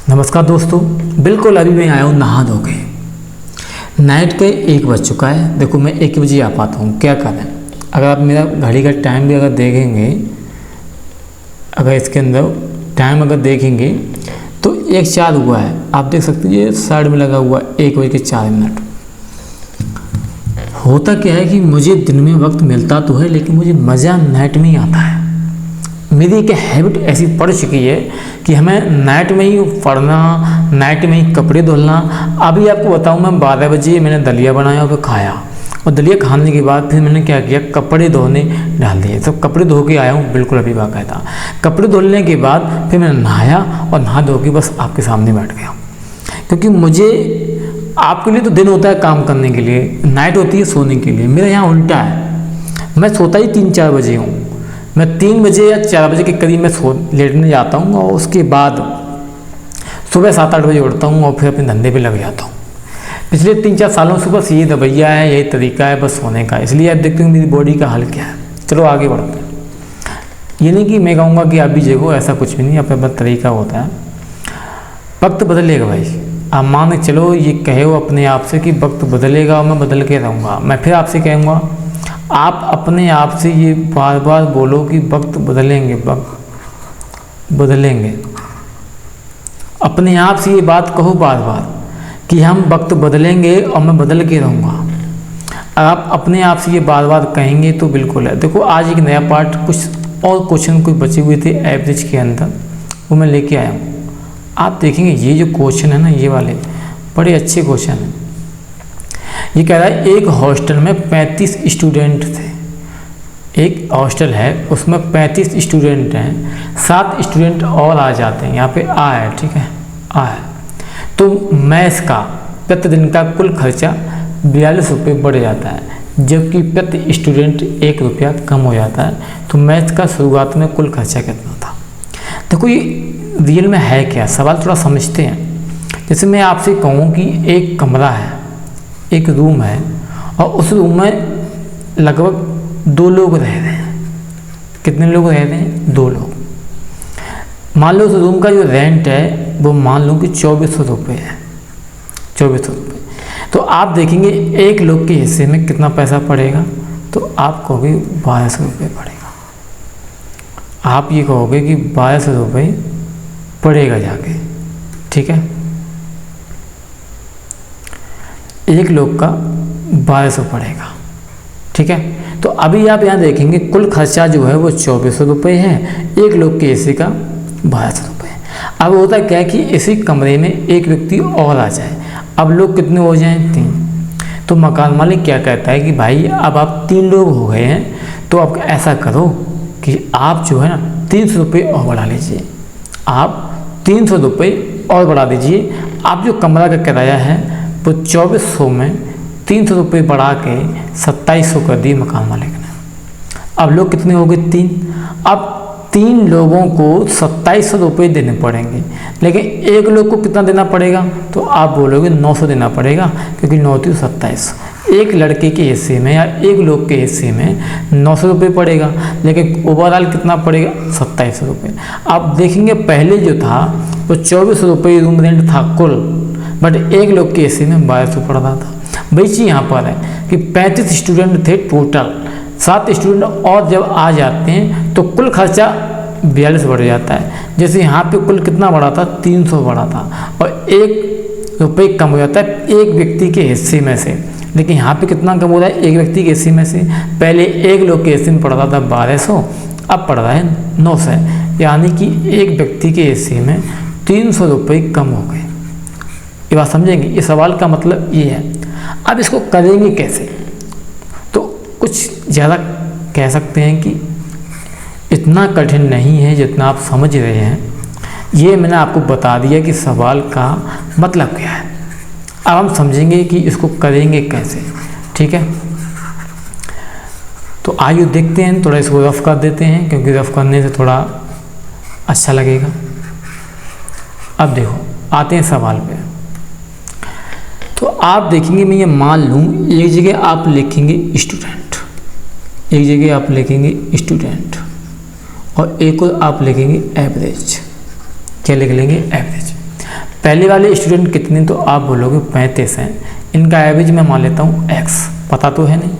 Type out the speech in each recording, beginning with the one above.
नमस्कार दोस्तों, बिल्कुल अभी मैं आया हूँ नहा धो के। नाइट के 1 बज चुका है। देखो मैं 1 बजे आ पाता हूँ, क्या करें। अगर आप मेरा घड़ी का टाइम भी अगर देखेंगे, अगर इसके अंदर टाइम अगर देखेंगे तो 1:04 हुआ है। आप देख सकते हैं ये साइड में लगा हुआ 1:04। होता क्या है कि मुझे दिन में वक्त मिलता तो है, लेकिन मुझे मज़ा नाइट में ही आता है। मेरी एक हैबिट ऐसी पड़ चुकी है कि हमें नाइट में ही पढ़ना, नाइट में ही कपड़े धुलना। अभी आपको बताऊं, मैं 12 बजे मैंने दलिया बनाया और फिर खाया, और दलिया खाने के बाद फिर मैंने क्या किया, कपड़े धोने डाल दिए। सब कपड़े धो के आया हूँ, बिल्कुल अभी बाकायदा। कपड़े धुलने के बाद फिर मैंने नहाया और नहा धो के बस आपके सामने बैठ गया, क्योंकि मुझे आपके लिए तो दिन होता है काम करने के लिए, नाइट होती है सोने के लिए। मेरा यहाँ उल्टा है, मैं सोता ही 3-4 बजे हूँ। मैं 3 बजे या 4 बजे के करीब मैं लेटने जाता हूँ, और उसके बाद सुबह 7-8 बजे उठता हूँ और फिर अपने धंधे पे लग जाता हूँ। पिछले 3-4 सालों से बस यही रवैया है, यही तरीका है बस सोने का। इसलिए आप देखते हो मेरी बॉडी का हाल क्या है। चलो आगे बढ़ते हैं। ये नहीं कि मैं कहूँगा कि आप भी जगो, ऐसा कुछ भी नहीं, अपना अपना तरीका होता है। वक्त बदलेगा भाई, आप मान के चलो, ये कहे हो अपने आप से कि वक्त बदलेगा और मैं बदल के रहूँगा। मैं फिर आपसे कहूँगा, आप अपने आप से ये बार बार बोलो कि वक्त बदलेंगे, वक्त बदलेंगे। अपने आप से ये बात कहो बार बार कि हम वक्त बदलेंगे और मैं बदल के रहूँगा। आप अपने आप से ये बार बार कहेंगे तो बिल्कुल है। देखो आज एक नया पार्ट, कुछ और क्वेश्चन कुछ बचे हुए थे एवरेज के अंदर, वो मैं लेके आया हूँ। आप देखेंगे ये जो क्वेश्चन है ना, ये वाले बड़े अच्छे क्वेश्चन हैं। ये कह रहा है एक हॉस्टल में 35 स्टूडेंट थे। एक हॉस्टल है, उसमें 35 स्टूडेंट हैं, 7 स्टूडेंट और आ जाते हैं। यहाँ पे आ है, ठीक है, आ है। तो मैथ्स का प्रतिदिन का कुल खर्चा 42 रुपये बढ़ जाता है, जबकि प्रति स्टूडेंट 1 रुपया कम हो जाता है। तो मैथ्स का शुरुआत में कुल खर्चा कितना था। देखो ये रियल में है क्या, सवाल थोड़ा समझते हैं। जैसे मैं आपसे कहूँ कि एक कमरा है, एक रूम है, और उस रूम में लगभग 2 लोग रह रहे हैं। कितने लोग रह रहे हैं? 2 लोग। मान लो उस रूम का जो रेंट है वो मान लो कि 2400 रुपये है, 2400 रुपये। तो आप देखेंगे एक लोग के हिस्से में कितना पैसा पड़ेगा, तो आप कहोगे 1200 रुपये पड़ेगा। आप ये कहोगे कि 1200 रुपये पड़ेगा जाके, ठीक है। एक लोग का 1200 पड़ेगा, ठीक है। तो अभी आप यहाँ देखेंगे कुल खर्चा जो है वो 2400 रुपये है, एक लोग के हिस्से का 1200 रुपये। अब होता क्या है कि इसी कमरे में एक व्यक्ति और आ जाए। अब लोग कितने हो जाएं? 3। तो मकान मालिक क्या कहता है कि भाई अब आप 3 लोग हो गए हैं, तो अब ऐसा करो कि आप जो है ना 300 रुपये और बढ़ा लीजिए। आप 300 रुपये और बढ़ा दीजिए। आप जो कमरा का किराया है वो 2400 में 300 रुपये बढ़ा के 2700 कर दिए मकान मालिक ने। अब लोग कितने हो गए? 3। अब 3 लोगों को 2700 रुपये देने पड़ेंगे, लेकिन एक लोग को कितना देना पड़ेगा? तो आप बोलोगे 900 देना पड़ेगा, क्योंकि 9 × 2700। एक लड़के के हिस्से में या एक लोग के हिस्से में 900 रुपये पड़ेगा, लेकिन ओवरऑल कितना पड़ेगा? 2700 रुपये। आप देखेंगे पहले जो था वो 2400 रुपये रूम रेंट था कुल, बट एक लोग के हिस्से में 1200 पड़ रहा था। वही चीज़ यहाँ पर है कि 35 स्टूडेंट थे टोटल, 7 स्टूडेंट और जब आ जाते हैं तो कुल खर्चा 42 बढ़ जाता है। जैसे यहाँ पे कुल कितना बढ़ा था? 300 बढ़ा था, और 1 रुपये कम हो जाता है एक व्यक्ति के हिस्से में से। लेकिन यहाँ पे कितना कम हो रहा है? एक व्यक्ति के हिस्से में से। पहले एक लोग के हिस्से में पड़ रहा था 1200, अब पड़ रहा है 900, यानी कि एक व्यक्ति के हिस्से में 300 रुपये कम हो गए। ये बात समझेंगे? ये सवाल का मतलब ये है। अब इसको करेंगे कैसे? तो कुछ ज़्यादा कह सकते हैं कि इतना कठिन नहीं है जितना आप समझ रहे हैं। ये मैंने आपको बता दिया कि सवाल का मतलब क्या है। अब हम समझेंगे कि इसको करेंगे कैसे, ठीक है। तो आइए देखते हैं, थोड़ा इसको रफ कर देते हैं, क्योंकि रफ करने से थोड़ा अच्छा लगेगा। अब देखो आते हैं सवाल पे। तो आप देखेंगे, मैं ये मान लूँ एक जगह आप लिखेंगे स्टूडेंट, एक जगह आप लिखेंगे स्टूडेंट, और एक और आप लिखेंगे एवरेज। क्या लिख लेंगे? एवरेज। पहले वाले स्टूडेंट कितने, तो आप बोलोगे 35 हैं, इनका एवरेज मैं मान लेता हूँ x, पता तो है नहीं।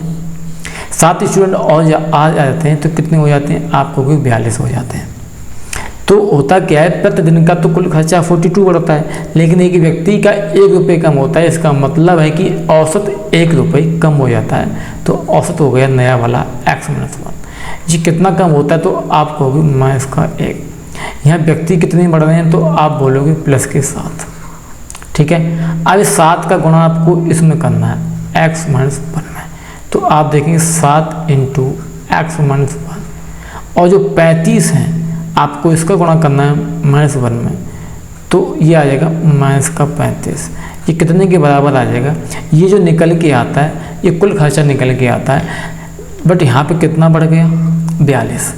7 स्टूडेंट और आ जाते हैं तो कितने हो जाते हैं, आप कहोगे 42 हो जाते हैं। तो होता क्या है, प्रतिदिन का तो कुल खर्चा 42 बढ़ता है, लेकिन एक व्यक्ति का 1 रुपये कम होता है। इसका मतलब है कि औसत 1 रुपये कम हो जाता है, तो औसत हो गया नया वाला x-1। जी कितना कम होता है, तो आप कहोगे माइनस का 1। यहाँ व्यक्ति कितने बढ़ रहे हैं, तो आप बोलोगे प्लस के 7। ठीक है, अब 7 का गुणा आपको इसमें करना है, x-1 में। तो आप देखेंगे 7 इंटू x-1, और जो 35 हैं आपको इसका गुणा करना है -1 में, तो ये आ जाएगा माइनस का 35। ये कितने के बराबर आ जाएगा, ये जो निकल के आता है ये कुल खर्चा निकल के आता है। बट यहाँ पे कितना बढ़ गया, 42।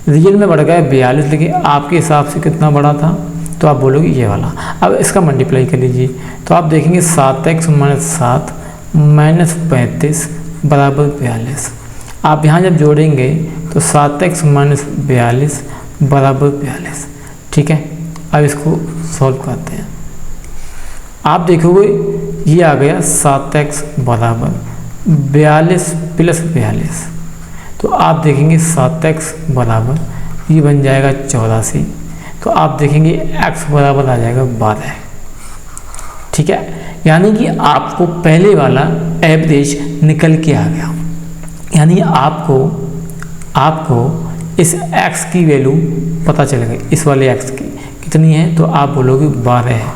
रियल में बढ़ गया 42, लेकिन आपके हिसाब से कितना बढ़ा था, तो आप बोलोगे ये वाला। अब इसका मल्टीप्लाई कर लीजिए, तो आप देखेंगे 7x - 7 - 35 बराबर 42। आप यहाँ जब जोड़ेंगे तो 7x - 42 बराबर 42। ठीक है, अब इसको सॉल्व करते हैं। आप देखोगे ये आ गया 7x बराबर 42 + 42। तो आप देखेंगे 7x बराबर ये बन जाएगा 84। तो आप देखेंगे x बराबर आ जाएगा 12। ठीक है, यानी कि आपको पहले वाला एवरेज निकल के आ गया। यानी आपको इस x की वैल्यू पता चल गई, इस वाले x की कितनी है, तो आप बोलोगे 12 है।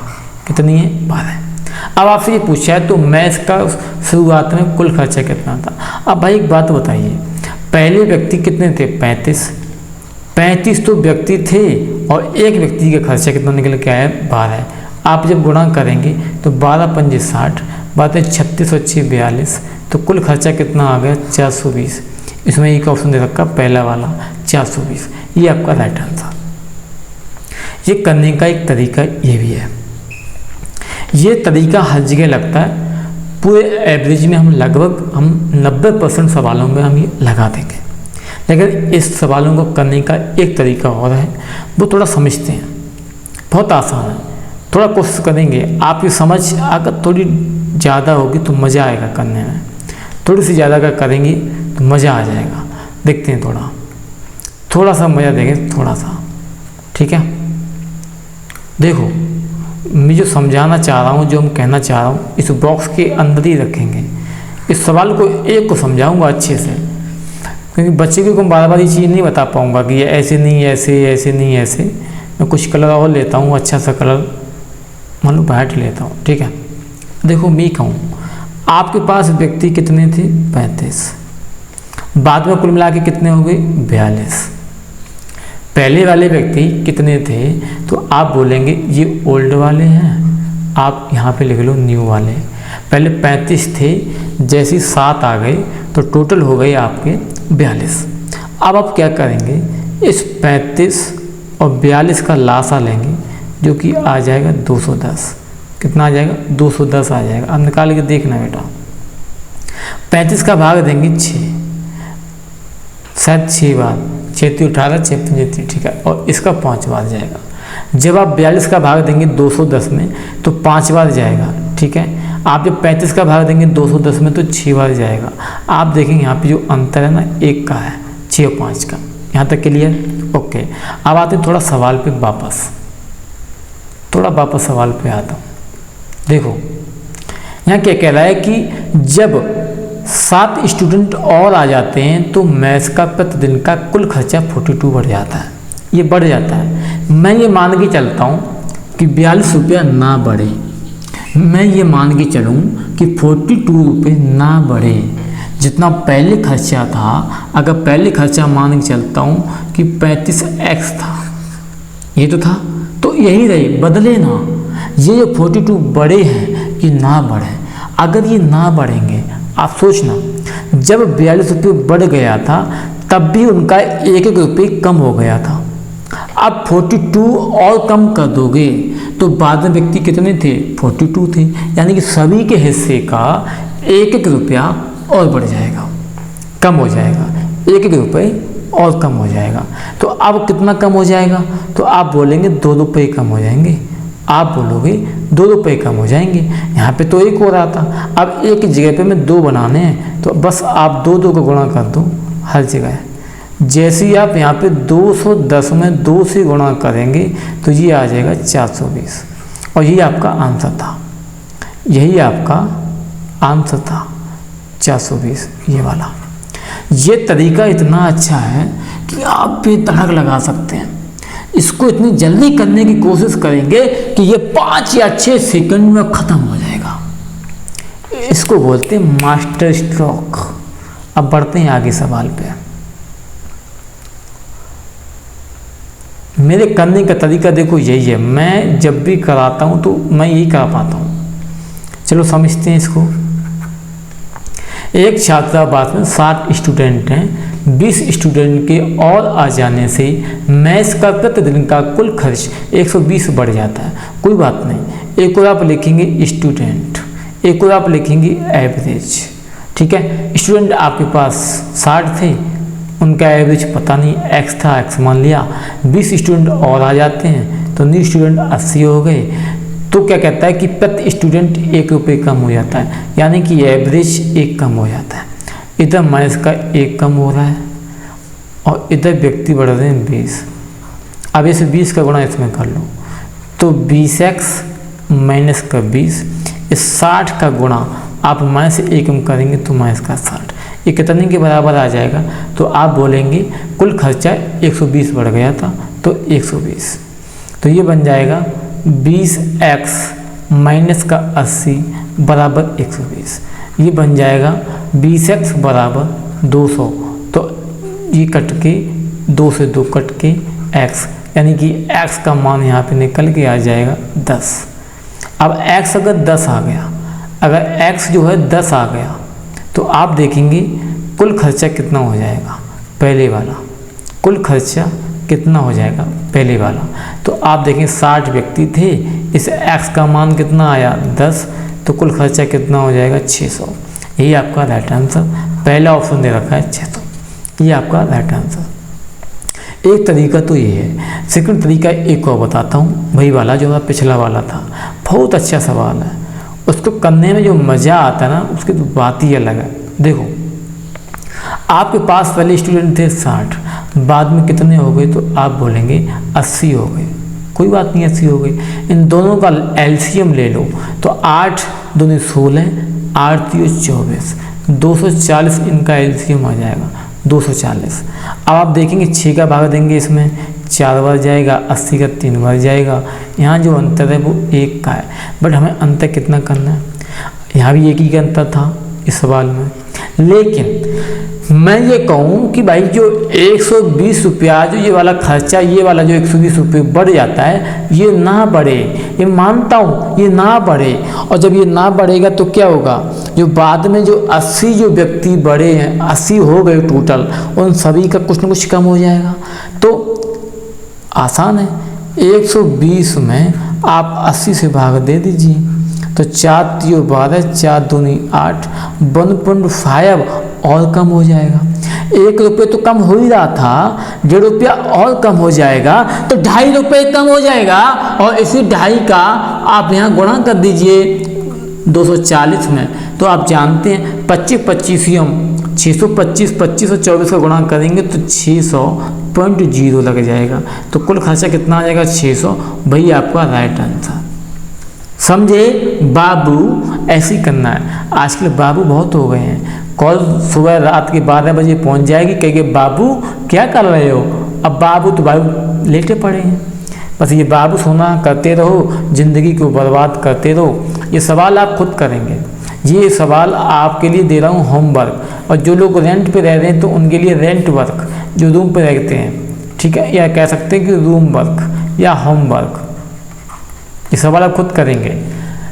कितनी है? 12। अब आपसे ये पूछा है तो मैं इसका शुरुआत में कुल खर्चा कितना था। अब भाई एक बात बताइए, पहले व्यक्ति कितने थे? 35 तो व्यक्ति थे, और एक व्यक्ति का खर्चा कितना निकल के आया? 12। आप जब गुणा करेंगे तो 12 पंजे 60, 12 36 और 6 42, तो कुल खर्चा कितना आ गया? 420। इसमें एक ऑप्शन दे रखा पहला वाला 420, ये आपका राइट आंसर। ये करने का एक तरीका ये भी है। ये तरीका हर जगह लगता है, पूरे एवरेज में हम लगभग 90% सवालों में हम ये लगा देंगे। लेकिन इस सवालों को करने का एक तरीका और है, वो थोड़ा समझते हैं, बहुत आसान है। थोड़ा कोशिश करेंगे, आपकी समझ अगर थोड़ी ज़्यादा होगी तो मज़ा आएगा करने में। थोड़ी सी ज़्यादा अगर करेंगे तो मज़ा आ जाएगा। देखते हैं, थोड़ा सा मज़ा देंगे, थोड़ा सा। ठीक है, देखो मैं जो समझाना चाह रहा हूँ, जो हम कहना चाह रहा हूँ, इस बॉक्स के अंदर ही रखेंगे। इस सवाल को एक को समझाऊंगा अच्छे से, क्योंकि बच्चे को बार बार ये चीज़ नहीं बता पाऊंगा कि ये ऐसे नहीं, ऐसे नहीं, ऐसे। मैं कुछ कलर और लेता हूँ, अच्छा सा कलर, मान लो वाइट लेता हूँ। ठीक है, देखो मैं कहूँ आपके पास व्यक्ति कितने थे? 35। बाद में कुल मिला के कितने हो गए? 42। पहले वाले व्यक्ति कितने थे? तो आप बोलेंगे ये ओल्ड वाले हैं, आप यहाँ पे लिख लो न्यू वाले। पहले 35 थे, जैसे 7 आ गए तो टोटल हो गए आपके 42। अब आप क्या करेंगे, इस 35 और 42 का लासा लेंगे, जो कि आ जाएगा 210। कितना आ जाएगा? 210 आ जाएगा। अब निकाल के देखना बेटा, 35 का भाग देंगे 6, शायद 6 बार, 6 18, 6 35। ठीक है, और इसका 5 बार जाएगा। जब आप 42 का भाग देंगे 210 में तो 5 बार जाएगा। ठीक है, आप जब 35 का भाग देंगे 210 में तो 6 बार जाएगा। आप देखेंगे यहाँ पे जो अंतर है ना, 1 का है, 6 और 5 का। यहाँ तक क्लियर? ओके, अब आते हैं थोड़ा सवाल पे वापस, सवाल पे आता हूँ। देखो यहाँ क्या कह रहा है कि जब 7 स्टूडेंट और आ जाते हैं तो मैथ्स का प्रतिदिन का कुल खर्चा 42 बढ़ जाता है। ये बढ़ जाता है। मैं ये मान के चलता हूँ कि 42 रुपया ना बढ़े, मैं ये मान के चलूँ कि 42 रुपये ना बढ़े। जितना पहले खर्चा था, अगर पहले खर्चा मान के चलता हूँ कि 35x था, ये तो था, तो यही रहे, बदले ना। ये जो 42 बड़े हैं ये ना बढ़े। अगर ये ना बढ़ेंगे, आप सोचना, जब 42 रुपये बढ़ गया था तब भी उनका 1-1 रुपये कम हो गया था। अब 42 और कम कर दोगे तो बाद में व्यक्ति कितने थे? 42 थे। यानी कि सभी के हिस्से का 1-1 रुपया और बढ़ जाएगा, कम हो जाएगा, 1-1 रुपये और कम हो जाएगा। तो अब कितना कम हो जाएगा, तो आप बोलेंगे 2 रुपये कम हो जाएंगे, आप बोलोगे 2 रुपये कम हो जाएंगे। यहाँ पे तो 1 हो रहा था, अब 1 की जगह पे मैं 2 बनाने हैं, तो बस आप 2 को गुणा कर दो हर जगह। जैसे ही आप यहाँ पे 210 में 2 से गुणा करेंगे तो ये आ जाएगा 420, और यही आपका आंसर था, यही आपका आंसर था 420 ये वाला। ये तरीका इतना अच्छा है कि आप भी तड़क लगा सकते हैं। इसको इतनी जल्दी करने की कोशिश करेंगे कि ये 5 या 6 सेकंड में ख़त्म हो जाएगा। इसको बोलते हैं मास्टर स्ट्रोक। अब बढ़ते हैं आगे सवाल पे। मेरे करने का तरीका देखो यही है, मैं जब भी कराता हूँ तो मैं यही करा पाता हूँ। चलो समझते हैं इसको। एक छात्रावास में 60 स्टूडेंट हैं, 20 स्टूडेंट के और आ जाने से मैथ्स का प्रतिदिन का कुल खर्च 120 बढ़ जाता है। कोई बात नहीं, एक और आप लिखेंगे स्टूडेंट, एक और आप लिखेंगे एवरेज। ठीक है, स्टूडेंट आपके पास 60 थे, उनका एवरेज पता नहीं x था, x मान लिया। 20 स्टूडेंट और आ जाते हैं तो न्यू स्टूडेंट 80 हो गए। तो क्या कहता है कि प्रति स्टूडेंट 1 रुपये कम हो जाता है, यानी कि एवरेज 1 कम हो जाता है। इधर माइनस का 1 कम हो रहा है और इधर व्यक्ति बढ़ रहे हैं 20। अब इसे 20 का गुणा इसमें कर लो तो 20x माइनस का 20, इस 60 का गुणा आप माइनस से 1 कम करेंगे तो माइनस का 60, ये कितने के बराबर आ जाएगा, तो आप बोलेंगे कुल खर्चा 120 बढ़ गया था तो 120। तो ये बन जाएगा 20x माइनस का 80 बराबर 120। ये बन जाएगा 20x बराबर 200। तो ये कट के 2 से 2 कट के x, यानी कि x का मान यहाँ पे निकल के आ जाएगा 10। अब x अगर 10 आ गया, अगर x जो है 10 आ गया तो आप देखेंगे कुल खर्चा कितना हो जाएगा, पहले वाला कुल खर्चा कितना हो जाएगा पहले वाला। तो आप देखें 60 व्यक्ति थे, इस x का मान कितना आया 10, तो कुल खर्चा कितना हो जाएगा 600। यही आपका राइट आंसर, पहला ऑप्शन दे रखा है 600, ये आपका राइट आंसर। एक तरीका तो ये है। सेकंड तरीका एक और बताता हूँ, वही वाला जो पिछला वाला था। बहुत अच्छा सवाल है, उसको करने में जो मज़ा आता है ना उसकी तो बात ही अलग है। देखो आपके पास पहले स्टूडेंट थे 60, बाद में कितने हो गए, तो आप बोलेंगे 80 हो गए। कोई बात नहीं, 80 हो गए। इन दोनों का एलसीएम ले लो तो 8 दूनी 16, 8 3 24, 240 इनका एलसीएम आ जाएगा 240। अब आप देखेंगे 6 का भाग देंगे, इसमें 4 बार जाएगा, 80 का 3 बार जाएगा। यहाँ जो अंतर है वो 1 का है, बट हमें अंतर कितना करना है, यहाँ भी 1 ही का अंतर था इस सवाल में। लेकिन मैं ये कहूँ कि भाई जो 120 रुपया जो ये वाला खर्चा, ये वाला जो 120 रुपये बढ़ जाता है, ये ना बढ़े, ये मानता हूँ ये ना बढ़े। और जब ये ना बढ़ेगा तो क्या होगा, जो बाद में जो 80 जो व्यक्ति बढ़े हैं, 80 हो गए टोटल, उन सभी का कुछ ना कुछ कम हो जाएगा। तो आसान है, 120 में आप 80 से भाग दे दीजिए तो 4 3 12, 4 दूनी 8, 1.5 और कम हो जाएगा। 1 रुपये तो कम हो ही रहा था, 1.5 रुपया और कम हो जाएगा तो 2.5 रुपये कम हो जाएगा। और इसी 2.5 का आप यहाँ गुणा कर दीजिए 240 में, तो आप जानते हैं 25 25 ही हम 625, 25 और 24 का गुणा करेंगे तो 600.0 लग जाएगा। तो कुल खर्चा कितना आ जाएगा 600। भैया आपका राइट आंसर। समझे बाबू, ऐसे ही करना है। आजकल बाबू बहुत हो गए हैं, कॉल सुबह रात के 12 बजे पहुंच जाएगी, कहेंगे बाबू क्या कर रहे हो। अब बाबू तो बाबू लेटे पड़े हैं, बस ये बाबू सोना करते रहो, ज़िंदगी को बर्बाद करते रहो। ये सवाल आप खुद करेंगे, ये सवाल आपके लिए दे रहा हूँ होमवर्क। और जो लोग रेंट पे रह रहे हैं तो उनके लिए रेंट वर्क, जो रूम पे रहते हैं, ठीक है, या कह सकते हैं कि रूम वर्क या होमवर्क, ये सवाल आप खुद करेंगे।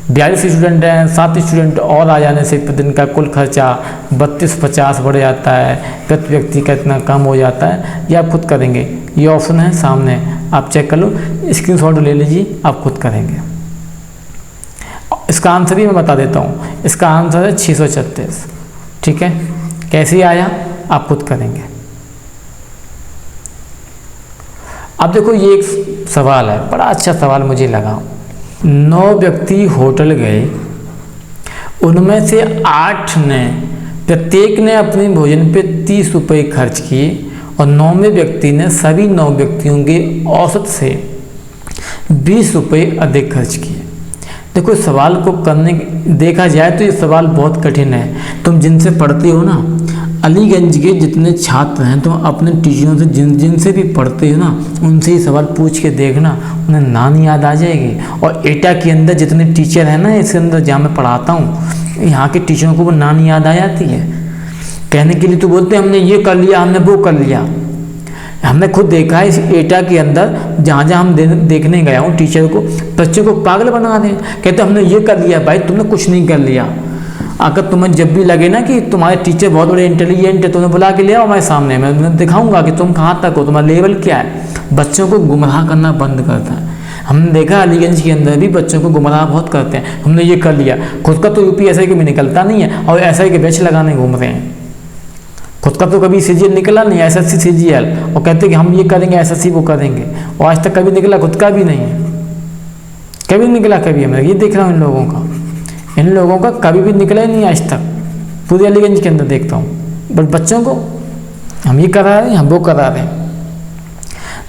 42 स्टूडेंट हैं, 7 स्टूडेंट और आ जाने से प्रतिदिन का कुल खर्चा 32-50 बढ़ जाता है, प्रति व्यक्ति का इतना कम हो जाता है। ये आप खुद करेंगे, ये ऑप्शन है सामने, आप चेक कर लो, स्क्रीनशॉट ले लीजिए, आप खुद करेंगे। इसका आंसर भी मैं बता देता हूँ, इसका आंसर है 636। ठीक है, कैसे आया आप खुद करेंगे। अब देखो ये एक सवाल है, बड़ा अच्छा सवाल मुझे लगा। 9 व्यक्ति होटल गए, उनमें से 8 ने, प्रत्येक ने अपने भोजन पे 30 रुपये खर्च किए और 9वें व्यक्ति ने सभी 9 व्यक्तियों के औसत से 20 रुपये अधिक खर्च किए। देखो सवाल को करने देखा जाए तो ये सवाल बहुत कठिन है। तुम जिनसे पढ़ते हो ना, अलीगंज के जितने छात्र हैं, तुम अपने टीचरों से जिनसे भी पढ़ते हो ना, उनसे ये सवाल पूछ के देखना, उन्हें नानी याद आ जाएगी। और एटा के अंदर जितने टीचर हैं ना, इसके अंदर जहाँ मैं पढ़ाता हूँ, यहाँ के टीचरों को वो नानी याद आ जाती है। कहने के लिए तो बोलते हैं हमने ये कर लिया, हमने वो कर लिया। हमने खुद देखा है इस एटा के अंदर, जहाँ जहाँ हम देखने गया हूँ, टीचर को, बच्चों को पागल बना दें। कहते हमने ये कर लिया। भाई तुमने कुछ नहीं कर लिया। अगर तुम्हें जब भी लगे ना कि तुम्हारे टीचर बहुत बड़े इंटेलिजेंट है, तुम्हें बुला के ले आओ हमारे सामने, मैं तुम्हें दिखाऊंगा कि तुम कहाँ तक हो, तुम्हारा लेवल क्या है। बच्चों को गुमराह करना बंद करता है। हमने देखा अलीगंज के अंदर भी बच्चों को गुमराह बहुत करते हैं। हमने ये कर लिया, खुद का तो यूपीएससी के भी निकलता नहीं है और एसआई के बैच लगाने घूम रहे हैं। खुद का तो कभी सीजीएल निकला नहीं, एसएससी सीजीएल, और कहते कि हम ये करेंगे, एसएससी वो करेंगे, और आज तक कभी निकला खुद का भी नहीं है। कभी निकला, कभी मैं ये देख रहा हूँ इन लोगों का कभी भी निकला ही नहीं आज तक। पूरे अलीगंज के अंदर देखता हूँ, बट बच्चों को हम ये करा रहे हैं, हम वो करा रहे हैं।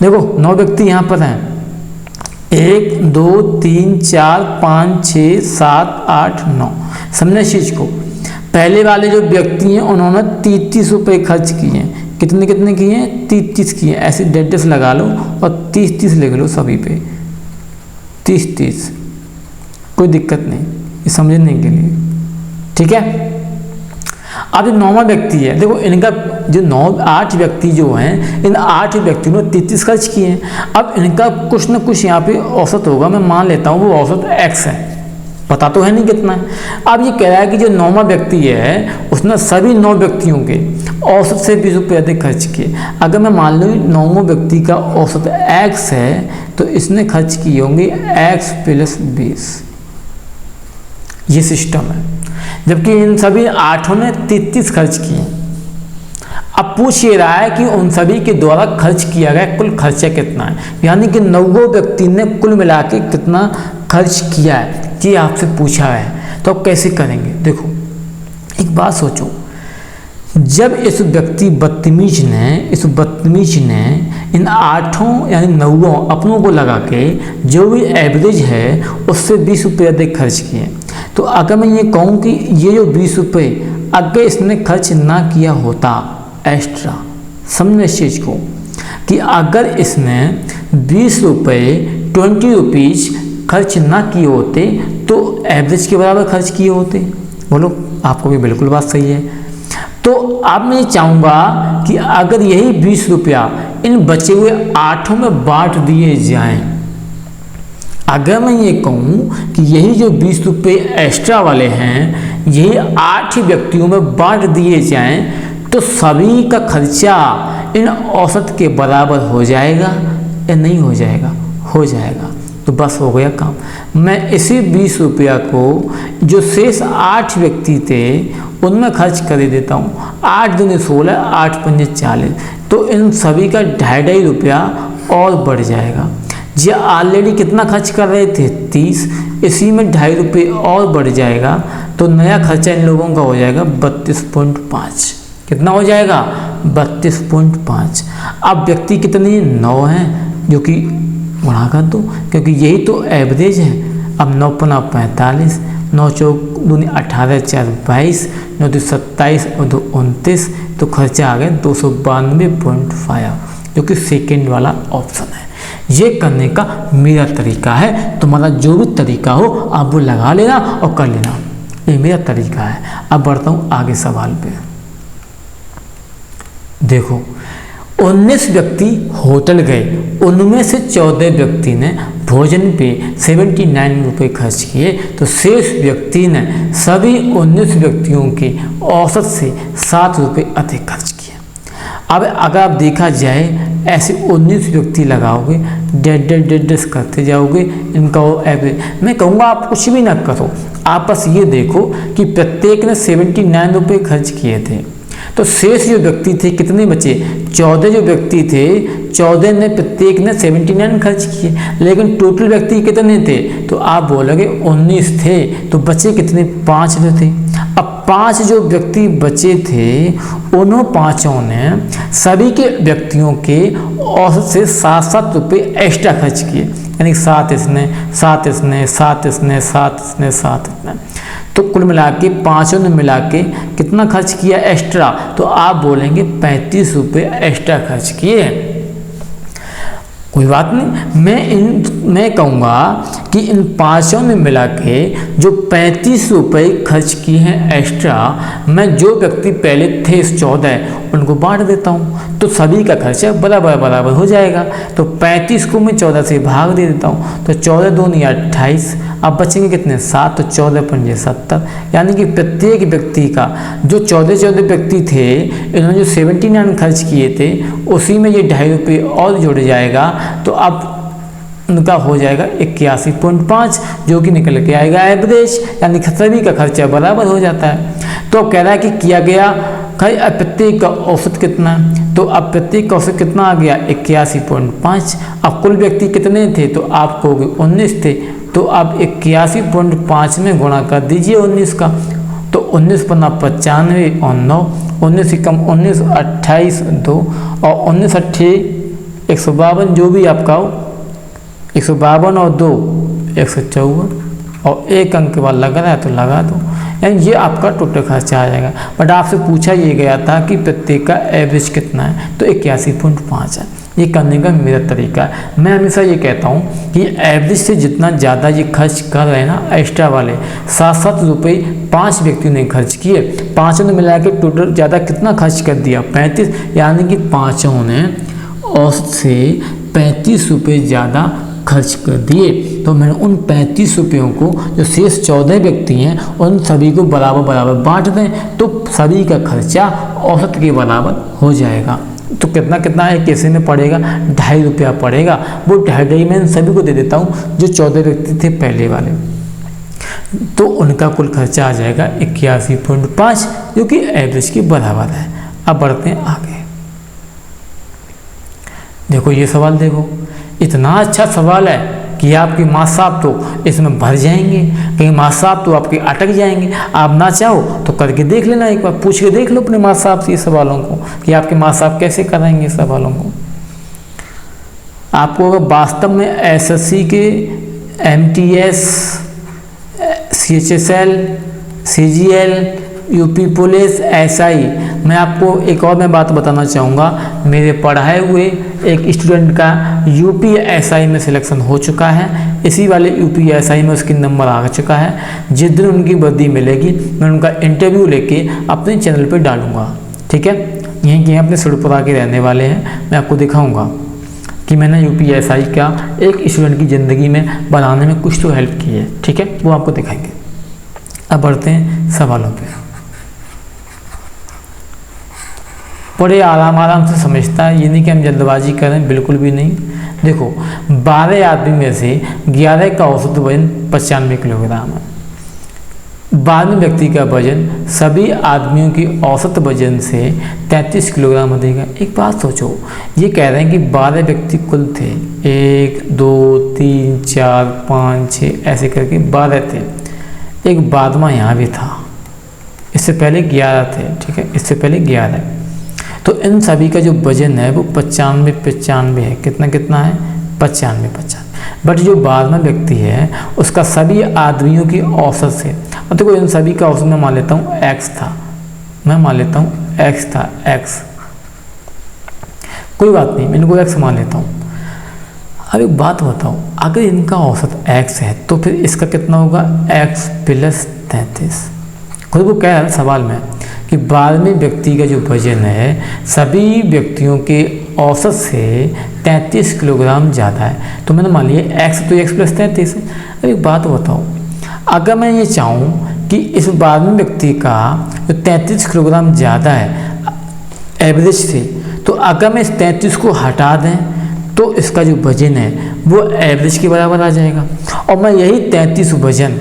देखो 9 व्यक्ति यहाँ पर हैं, 1 2 3 4 5 6 7 8 9। समझे इस चीज को। पहले वाले जो व्यक्ति हैं उन्होंने 30 रुपये खर्च किए हैं। कितने किए हैं? 30 किए। ऐसे डेढ़ लगा लो और 30 लिख लो सभी पे, 30, कोई दिक्कत नहीं ये समझने के लिए, ठीक है। अब जो 9वां व्यक्ति है, देखो इनका जो 8 व्यक्ति जो हैं, इन 8 व्यक्तियों ने 33 खर्च किए हैं। अब इनका कुछ ना कुछ यहाँ पे औसत होगा, मैं मान लेता हूँ वो औसत x है, पता तो है नहीं कितना है। अब ये कह रहा है कि जो 9वां व्यक्ति है उसने सभी 9 व्यक्तियों के औसत से 20 रुपये अधिक खर्च किए। अगर मैं मान लूँ 9वें व्यक्ति का औसत x है तो इसने खर्च किए होंगे x + 20। ये सिस्टम है। जबकि इन सभी 8 ने 33 खर्च किए। अब पूछ ये रहा है कि उन सभी के द्वारा खर्च किया गया कुल खर्चा कितना है, यानी कि 9 व्यक्ति ने कुल मिला के कितना खर्च किया है, ये आपसे पूछा है। तो आप कैसे करेंगे? देखो एक बात सोचो, जब इस बदतमीज ने इन 8 यानी 9 अपनों को लगा के जो भी एवरेज है उससे 20 रुपये अधिक खर्च किए, तो अगर मैं ये कहूँ कि ये जो 20 रुपये अगर इसने खर्च ना किया होता एक्स्ट्रा, समझे इस चीज़ को, कि अगर इसने 20 रुपये 20 रुपीज़ खर्च ना किए होते तो एवरेज के बराबर खर्च किए होते। बोलो, आपको भी बिल्कुल बात सही है। तो अब मैं चाहूँगा कि अगर यही 20 रुपया इन बचे हुए 8 में बांट दिए जाएं, अगर मैं ये कहूँ कि यही जो 20 रुपये एक्स्ट्रा वाले हैं यही 8 व्यक्तियों में बांट दिए जाएं, तो सभी का खर्चा इन औसत के बराबर हो जाएगा या नहीं हो जाएगा? हो जाएगा। तो बस हो गया काम। मैं इसी 20 रुपया को जो शेष 8 व्यक्ति थे उनमें खर्च कर देता हूँ। 8 दूनी 16, 8 पंजे 40, तो इन सभी का 2.5 रुपया और बढ़ जाएगा। ये ऑलरेडी कितना खर्च कर रहे थे? 30, इसी में 2.5 रुपये और बढ़ जाएगा, तो नया खर्चा इन लोगों का हो जाएगा 32.5। कितना हो जाएगा? 32.5। अब व्यक्ति कितने? 9 हैं, जो कि बढ़ा कर दो क्योंकि यही तो एवरेज है। अब 9 × 5 = 45, 9 × 4 = 18, 4 = 22, 9 × 2 = 27 और 2 = 29, तो खर्चा आ गया 292.5, जो कि सेकेंड वाला ऑप्शन है। ये करने का मेरा तरीका है। तुम्हारा जो भी तरीका हो आप वो लगा लेना और कर लेना, ये मेरा तरीका है। अब बढ़ता हूँ आगे सवाल पे। देखो 19 व्यक्ति होटल गए, उनमें से 14 व्यक्ति ने भोजन पे 79 रुपये खर्च किए, तो शेष व्यक्ति ने सभी 19 व्यक्तियों के औसत से 7 रुपये अधिक खर्च किए। अब अगर आप देखा जाए ऐसे 19 व्यक्ति लगाओगे, डेढ़ करते जाओगे, इनका एवरेज, मैं कहूँगा आप कुछ भी ना करो, आप बस ये देखो कि प्रत्येक ने 79 रुपये खर्च किए थे, तो शेष जो व्यक्ति थे कितने बचे? 14 जो व्यक्ति थे, 14 ने प्रत्येक ने 79 खर्च किए, लेकिन टोटल व्यक्ति कितने थे? तो आप बोलोगे 19 थे, तो बचे कितने? 5 जो थे। अब 5 जो व्यक्ति बचे थे, उन्होंने पाँचों ने सभी के व्यक्तियों के औसत से 7-7 रुपये एक्स्ट्रा खर्च किए, यानी 7 इसने, 7 इसने, 7 इसने, 7 इसने, 7 इसने, तो कुल मिला के पाँचों ने मिला के कितना खर्च किया एक्स्ट्रा? तो आप बोलेंगे 35 रुपये एक्स्ट्रा खर्च किए। कोई बात नहीं, मैं कहूँगा कि इन पाँचों ने मिला के जो 35 रुपये खर्च किए हैं एक्स्ट्रा, मैं जो व्यक्ति पहले थे इस 14 उनको बांट देता हूँ, तो सभी का खर्चा बराबर हो जाएगा। तो 35 को मैं 14 से भाग दे देता हूँ, तो 14 दूनी 28, अब बचेंगे कितने? 7, तो 14 पंजे 70, यानी कि प्रत्येक व्यक्ति का जो 14 व्यक्ति थे, इन्होंने जो 79 खर्च किए थे, उसी में ये 2.5 रुपये और जुड़ जाएगा, तो अब उनका हो जाएगा 81.5, जो कि निकल के आएगा एवरेज, यानी सभी का खर्चा बराबर हो जाता है। तो कह रहा है कि किया गया प्रत्येक का औसत कितना है? तो अब प्रत्येक का औसत कितना आ गया? 81.5। अब कुल व्यक्ति कितने थे? तो आप कहोगे 19 थे, तो आप 81.5 में गुणा कर दीजिए 19 का, तो 19 पन्ना 95 और 9, 19 कम 19, 28 2 और 19 अट्ठे 152, जो भी आपका हो, 152 और 2 154, और एक अंक के बाद लग रहा है तो लगा दो, यानी ये आपका टोटल खर्चा आ जाएगा। बट आपसे पूछा ये गया था कि प्रत्येक का एवरेज कितना है, तो 81.5 है। ये करने का मेरा तरीका है। मैं हमेशा ये कहता हूँ कि एवरेज से जितना ज़्यादा ये खर्च कर रहे हैं ना एक्स्ट्रा वाले, 7-7 रुपये 5 व्यक्तियों ने खर्च किए, पाँचों ने मिला के टोटल ज़्यादा कितना खर्च कर दिया? 35, यानी कि पाँचों ने औसत से 35 रुपये ज़्यादा खर्च कर दिए। तो मैंने उन 35 रुपयों को जो शेष 14 व्यक्ति हैं उन सभी को बराबर बांट दें, तो सभी का खर्चा औसत के बराबर हो जाएगा। तो कितना है, कैसे में पड़ेगा? 2.5 रुपया पड़ेगा। वो 2.5 मैं सभी को दे देता हूँ जो 14 व्यक्ति थे पहले वाले, तो उनका कुल खर्चा आ जाएगा 81.5, जो कि एवरेज के बराबर है। अब बढ़ते हैं आगे। देखो ये सवाल, देखो इतना अच्छा सवाल है कि आपके मार्क्स साहब तो इसमें भर जाएंगे, कहीं मार्क्स साहब तो आपके अटक जाएंगे। आप ना चाहो तो करके देख लेना, एक बार पूछ के देख लो अपने मार्क्स साहब से ये सवालों को कि आपके मार्क्स साहब कैसे कराएंगे इस सवालों को। आपको अगर वास्तव में एसएससी के MTS, CHSL, CGL, UP police, SI, मैं आपको एक और मैं बात बताना चाहूँगा। मेरे पढ़ाए हुए एक स्टूडेंट का UP SI में सिलेक्शन हो चुका है, इसी वाले UP SI में उसकी नंबर आ चुका है। जिस दिन उनकी वर्दी मिलेगी मैं उनका इंटरव्यू लेके अपने चैनल पे डालूँगा, ठीक है। यहीं के अपने सुरपुरा के रहने वाले हैं, मैं आपको दिखाऊँगा कि मैंने UP SI का एक स्टूडेंट की ज़िंदगी में बनाने में कुछ तो हेल्प की है, ठीक है, वो आपको दिखाएंगे। अब बढ़ते हैं सवालों पे। बड़े आराम से समझता है, ये नहीं कि हम जल्दबाजी करें, बिल्कुल भी नहीं। देखो 12 आदमी में से 11 का औसत वजन 95 किलोग्राम है। 12वें व्यक्ति का वजन सभी आदमियों की औसत वजन से 33 किलोग्राम अधिक है। एक बात सोचो, ये कह रहे हैं कि 12 व्यक्ति कुल थे, 1 2 3 4 5 6 ऐसे करके 12 थे। एक 12वां यहाँ भी था, इससे पहले 11 थे, ठीक है, इससे पहले 11। तो इन सभी का जो वजन है वो 95 है। कितना है? 95। बट जो 12वां व्यक्ति है उसका सभी आदमियों की औसत से, अब देखो इन सभी का औसत मैं मान लेता हूँ X था, मैं मान लेता हूँ X था, X, कोई बात नहीं, मैं इनको X मान लेता हूँ। अब एक बात बताओ, अगर इनका औसत X है तो फिर इसका कितना होगा? X + 33। खुद को कह रहा है सवाल में कि 12वें व्यक्ति का जो वजन है सभी व्यक्तियों के औसत से 33 किलोग्राम ज़्यादा है। तो मैंने मान लिया X, तो X + 33 है। अब एक बात बताओ, अगर मैं ये चाहूँ कि इस 12वें व्यक्ति का जो 33 किलोग्राम ज़्यादा है एवरेज से, तो अगर मैं इस 33 को हटा दें तो इसका जो वजन है वो एवरेज के बराबर आ जाएगा। और मैं यही 33 वजन,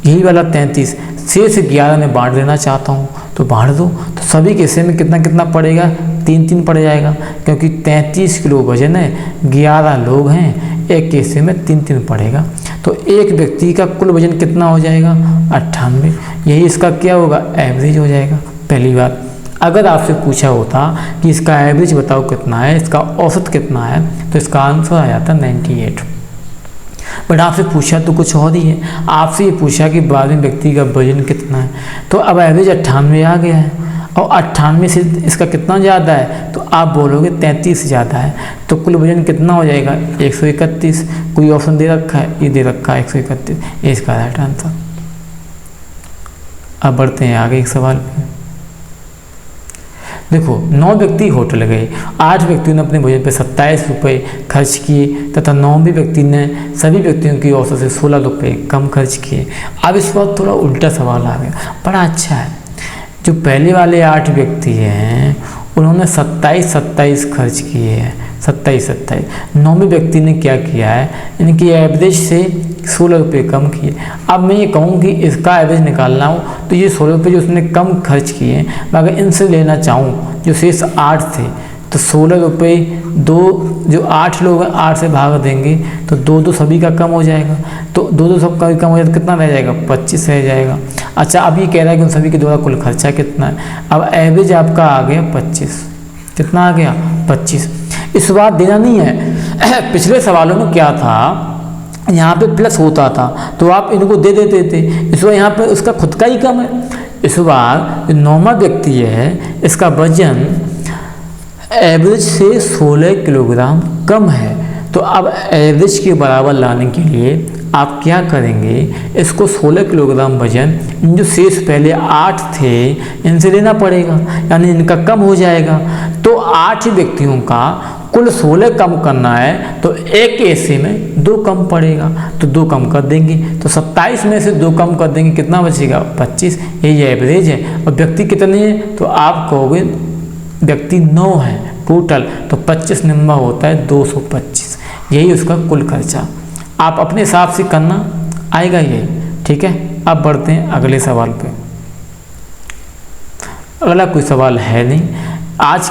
यही वाला 33 शेष 11 में बांट देना चाहता हूँ, तो बांट दो। तो सभी के हिस्से में कितना पड़ेगा? 3 पड़ जाएगा, क्योंकि 33 किलो वजन है, 11 लोग हैं, एक हिस्से में 3 पड़ेगा। तो एक व्यक्ति का कुल वजन कितना हो जाएगा? 98। यही इसका क्या होगा? एवरेज हो जाएगा। पहली बात, अगर आपसे पूछा होता कि इसका एवरेज बताओ कितना है, इसका औसत कितना है, तो इसका आंसर आ जाता 98। बट आपसे पूछा तो कुछ और ही है, आपसे ये पूछा कि 12वें व्यक्ति का वजन कितना है, तो अब एवरेज 98 आ गया है, और 98 से इसका कितना ज़्यादा है, तो आप बोलोगे 33 ज़्यादा है, तो कुल वजन कितना हो जाएगा? 131। कोई ऑप्शन दे रखा है? ये दे रखा है 131, ये इसका राइट आंसर। अब बढ़ते हैं आगे एक सवाल पे। देखो, 9 व्यक्ति होटल गए, 8 व्यक्तियों ने अपने भोजन पर 27 रुपये खर्च किए तथा 9वें व्यक्ति ने सभी व्यक्तियों की औसत से 16 रुपये कम खर्च किए। अब इस बार थोड़ा उल्टा सवाल आ गया, बड़ा अच्छा है। जो पहले वाले 8 व्यक्ति हैं उन्होंने 27 खर्च किए हैं, 27। 9वें व्यक्ति ने क्या किया है? इनकी एवरेज से 16 रुपये कम किए। अब मैं ये कहूँ कि इसका एवरेज निकालना हो तो ये 16 रुपये जो उसने कम खर्च किए हैं, मैं अगर इनसे लेना चाहूँ जो शेष 8 थे, तो 16 रुपये जो 8 लोग हैं 8 से भाग देंगे तो 2 सभी का कम हो जाएगा, तो 2 सबका कम हो जाएगा तो कितना रह जाएगा? 25 रह जाएगा। अच्छा, अब ये कह रहा है कि उन सभी के द्वारा कुल खर्चा कितना है। अब एवरेज आपका आ गया 25। कितना आ गया? 25। इस बार देना नहीं है। पिछले सवालों में क्या था, यहाँ पे प्लस होता था तो आप इनको दे देते थे, इस बार यहाँ पे उसका खुद का ही कम है। इस बार जो 9वां व्यक्ति है इसका वजन एवरेज से 16 किलोग्राम कम है, तो अब एवरेज के बराबर लाने के लिए आप क्या करेंगे? इसको 16 किलोग्राम वजन इन जो शेष पहले 8 थे इनसे लेना पड़ेगा, यानी इनका कम हो जाएगा। तो 8 व्यक्तियों का कुल 16 कम करना है, तो एक हिस्से में 2 कम पड़ेगा, तो 2 कम कर देंगे, तो 27 में से 2 कम कर देंगे, कितना बचेगा? 25। यही एवरेज है। और व्यक्ति कितने हैं? तो आप कहोगे व्यक्ति 9 है टोटल, तो 25 नंबर होता है 225। यही उसका कुल खर्चा। आप अपने हिसाब से करना, आएगा यही। ठीक है, अब बढ़ते हैं अगले सवाल पे। अगला कोई सवाल है नहीं आज।